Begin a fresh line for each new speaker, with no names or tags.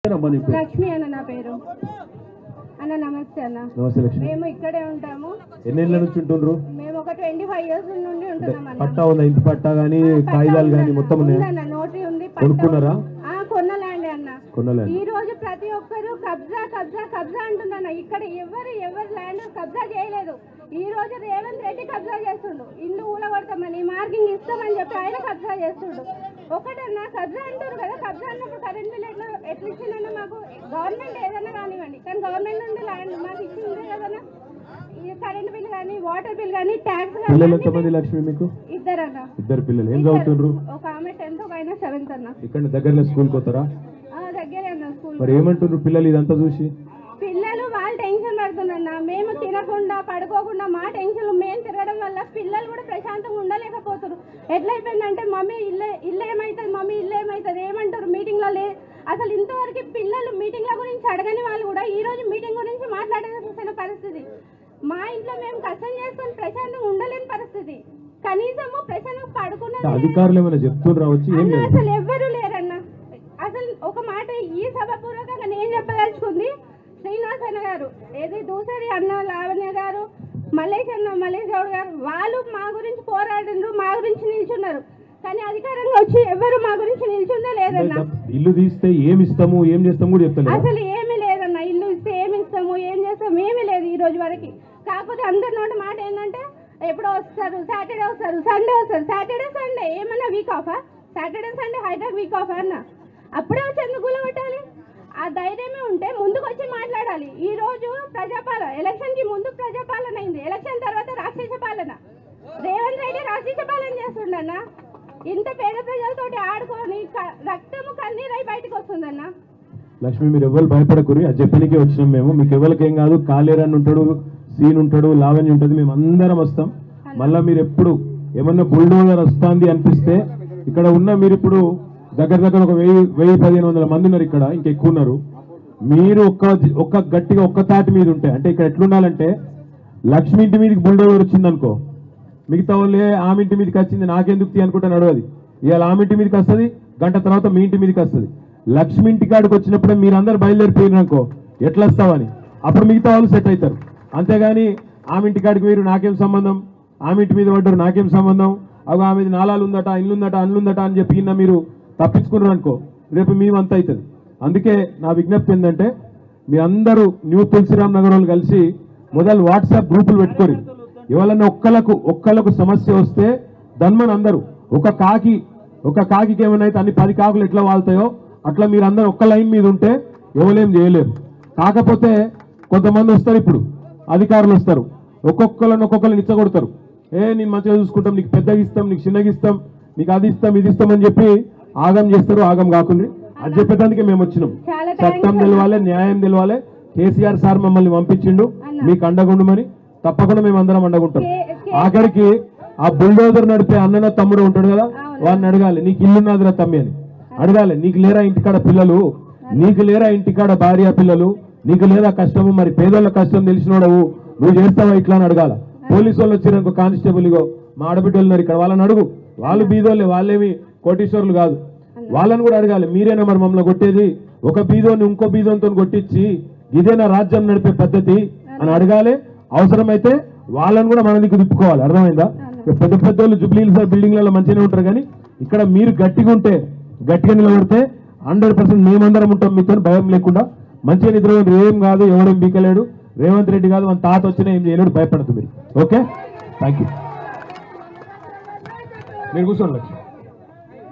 లక్ష్మి అన్న నా పేరు అన్న. నమస్తే అన్న.
నమస్తే లక్ష్మి.
మేము ఇక్కడే ఉంటాము.
ఎన్నేళ్ళ నుంచి ఉంటుండ్రు?
మేము ఒక 25 ఇయర్స్ నుండి ఉంటున్నాం అన్న.
పట్టా ఉందా? ఇంటి పట్టా గానీ కాగితాలు గానీ మొత్తం ఉన్నాయా?
నోటరీ ఉంది.
కొనుక్కున్నారా?
కొన్నలాండి అన్న.
కొన్నలాండి.
ఈ రోజు ప్రతి ఒక్కరు కబ్జా కబ్జా కబ్జా అంటున్నా. ఇక్కడ ఎవరు ల్యాండ్ కబ్జా చేయలేదు. ఈ రోజు రేవంత్ రెడ్డి కబ్జా చేస్తుండు. ఇల్లు ఊలగొడతామని మార్కింగ్ ఇస్తామని చెప్పి ఆయన కబ్జా చేస్తుండు. ఒకటన్నా కబ్జా అంటారు కదా, కబ్జా అన్నప్పుడు కరెంట్ బిల్ ఎట్లా ఇచ్చిందన్నా మాకు? గవర్నమెంట్ ఏదైనా కానివ్వండి, కానీ గవర్నమెంట్ నుండి ల్యాండ్ మాకు ఇచ్చింది కదన్నా. కరెంట్ బిల్ కానీ వాటర్ బిల్ కానీ ట్యాక్స్
కానీ. లక్ష్మి మీకు
ఇద్దరన్నా.
ఇద్దరు పిల్లలు ఏం చదువుతుండ్రు?
ఒక ఆమె 10th, ఒక ఆయన 7th అన్న.
ఇక్కడ దగ్గరలో స్కూల్ పోతారా?
దగ్గరే అన్న స్కూల్.
మరి ఏమంటుండ్రు పిల్లలు ఇదంతా చూసి?
పిల్లలు వాళ్ళు టెన్షన్ పడుతుందన్న. మేము తినకుండా పడుకోకుండా మా టెన్షన్ మేము తిరగడం వల్ల పిల్లలు కూడా ప్రశాంతంగా ఉండలేకపోతారు. ఎట్లయిపోయిందంటే మమ్మీ ఇల్లు ఏమవుతుంది, మమ్మీ ఇల్లు ఏమవుతుంది ఏమంటారు మీటింగ్లో అసలు ఇంతవరకు పిల్లలు మీటింగ్ల గురించి అడగని వాళ్ళు కూడా ఈ రోజు మీటింగ్ గురించి మాట్లాడాల్సిన పరిస్థితి. మా ఇంట్లో మేము కష్టం చేసుకుని ప్రశాంతంగా ఉండలేని పరిస్థితి. కనీసము ప్రశాంతంగా పడుకున్న
అధికారులు ఏమైనా చెప్తున్నారు?
అసలు ఎవ్వరూ లేరన్న. అసలు ఒక మాట ఈ సభాపూర్వకంగా నేను చెప్పదలుచుకుంది, శ్రీనివాస్ అన్న గారు, ఏది దూసరి అన్న, లావణ్య గారు, మల్లేష్ గౌడ్ గారు, వాళ్ళు మా గురించి పోరాడిండ్రు, మా గురించి నిల్చున్నారు. కానీ అధికారంగా వచ్చి ఎవరు మా గురించి నిల్చుందో లేదన్న.
ఇల్లు తీస్తే ఏమి ఇస్తాము ఏం చేస్తాము కూడా చెప్తాను.
అసలు ఏమీ లేదన్న. ఇల్లు ఇస్తే ఏమి ఇస్తాము ఏం చేస్తాము ఏమీ లేదు ఈ రోజు వరకు. కాకపోతే అందరి నోటి మాట ఏంటంటే ఎప్పుడో వస్తారు, సాటర్డే వస్తారు, సండే వస్తారు. సాటర్డే సండే ఏమన్నా వీక్ ఆఫా? Saturday Sunday Hyderabad week off అన్న. అప్పుడే వచ్చి ఎందుకు కూలగొట్టాలి? ఆ ధైర్యమే ఉంటే ముందుకు వచ్చి మాట్లాడాలి. ఈ రోజు ప్రజాపాలన, ఎలక్షన్ కి ముందు ప్రజాపాలన అయింది, ఎలక్షన్ తర్వాత రాక్షస పాలన. రేవంత్ రెడ్డి రాక్షస పాలన చేస్తుండన్న. ఇంత పేద ప్రజలతోటి ఆడుకొని రక్తము కన్నీరై బయటకు వస్తుందన్న.
లక్ష్మి, మీరు ఎవరు భయపడకూరి, అది చెప్పడానికి వచ్చినాం మేము. మీకు ఎవరికి ఏం కాదు. కాలేరన్ ఉంటాడు, సీన్ ఉంటాడు, లావణ్య ఉంటుంది, మేము అందరం వస్తాం. మళ్ళా మీరు ఎప్పుడు ఏమన్నా బుల్డోజర్ వస్తుంది అనిపిస్తే ఇక్కడ ఉన్న మీరు ఇప్పుడు దగ్గర ఒక 1000-1500 మంది ఉన్నారు ఇక్కడ, ఇంకెక్కువ ఉన్నారు. మీరు ఒక్క గట్టిగా ఒక్క తాటి మీద ఉంటే, అంటే ఇక్కడ ఎట్లుండాలంటే లక్ష్మి ఇంటి మీదకి బుల్డోజర్ వచ్చింది అనుకో, మిగతా వాళ్ళే ఆమె ఇంటి మీదకి వచ్చింది నాకెందుకు తీ అనుకుంటా నడవది. ఇవాళ ఆమె ఇంటి మీదకి వస్తుంది, గంట తర్వాత మీ ఇంటి మీదకి వస్తుంది. లక్ష్మి ఇంటి కాడికి వచ్చినప్పుడే మీరు అందరు బయలుదేరిపోయినారు అనుకో, ఎట్లా వస్తావని అప్పుడు మిగతా వాళ్ళు సెట్ అవుతారు. అంతేగాని ఆమె ఇంటి కాడికి మీరు నాకేం సంబంధం, ఆమె ఇంటి మీద పడ్డారు నాకేం సంబంధం, అవి ఆమె నాలాలు ఉందట, ఇల్లుందట, అండ్లుందట అని చెప్పి మీరు తప్పించుకున్నారు అనుకో, రేపు మేమంత అవుతుంది. అందుకే నా విజ్ఞప్తి ఏంటంటే మీ అందరూ న్యూ తులసిరామ్ నగర్ వాళ్ళు కలిసి మొదలు వాట్సాప్ గ్రూపులు పెట్టుకోరు. ఎవరన్నా ఒక్కళ్ళకు సమస్య వస్తే దన్మని అందరూ ఒక కాకి ఏమైనా అయితే అన్ని 10 కాకులు ఎట్లా వాళ్తాయో అట్లా మీరు అందరూ ఒక్క లైన్ మీద ఉంటే ఎవరేం చేయలేరు. కాకపోతే కొంతమంది వస్తారు, ఇప్పుడు అధికారులు వస్తారు, ఒక్కొక్కరిని ఇచ్చగొడతారు. నేను మంచిగా చూసుకుంటాం, నీకు పెద్దగా ఇస్తాం, నీకు చిన్నగా ఇస్తాం, నీకు అది ఇస్తాం ఇది ఇస్తామని చెప్పి ఆగం చేస్తారు. ఆగం కాకుండా అది చెప్పేదానికి మేము వచ్చినాం. చట్టం తెలవాలి, న్యాయం తెలవాలి. కేసీఆర్ సార్ మమ్మల్ని పంపించిండు మీకు అండగుండమని. తప్పకుండా మేము అందరం అండగుంటాం. ఆఖరికి ఆ బుల్డోజర్ నడిపే అన్నన తమ్ముడు ఉంటాడు కదా, వాడిని అడగాలి, నీకు ఇల్లున్నదిరా తమ్మి అని అడగాలి. నీకు లేరా ఇంటికాడ పిల్లలు, నీకు లేరా ఇంటికాడ భార్య పిల్లలు, నీకు లేదా కష్టము, మరి పేదోళ్ళ కష్టం తెలిసినోడవు, నువ్వు చేస్తావా ఇట్లా అని అడగాల. పోలీసు వాళ్ళు వచ్చినాక కానిస్టేబుల్ ఇగో మా ఆడబిడ్డలు ఉన్నారు ఇక్కడ, వాళ్ళని అడుగు, వాళ్ళు బీదోళ్ళే, వాళ్ళేమి కోటీశ్వరులు కాదు, వాళ్ళని కూడా అడగాలి. మీరేనా మరి మమ్మల్ని కొట్టేది? ఒక బీదోని ఇంకో బీదోనితో కొట్టించి ఇదేనా రాజ్యం నడిపే పద్ధతి అని అడగాలి. అవసరమైతే వాళ్ళని కూడా మన దిక్కు తిప్పుకోవాలి. అర్థమైందా? పెద్ద వాళ్ళు జుబ్లీహిల్స్ బిల్డింగ్లలో మంచిగానే ఉంటారు, కానీ ఇక్కడ మీరు గట్టిగా ఉంటే, గట్టిగా నిలబడితే 100% మేమందరం ఉంటాం మీతో, భయం లేకుండా మంచిగా నిద్ర. ఏం కాదు, ఎవడేం బీకలేడు, రేవంత్ రెడ్డి కాదు, మన తాత వచ్చినా ఏం చేయలేడు, భయపడదు మీరు. Okay, thank you. మీరు కూర్చోండి లక్ష్మి.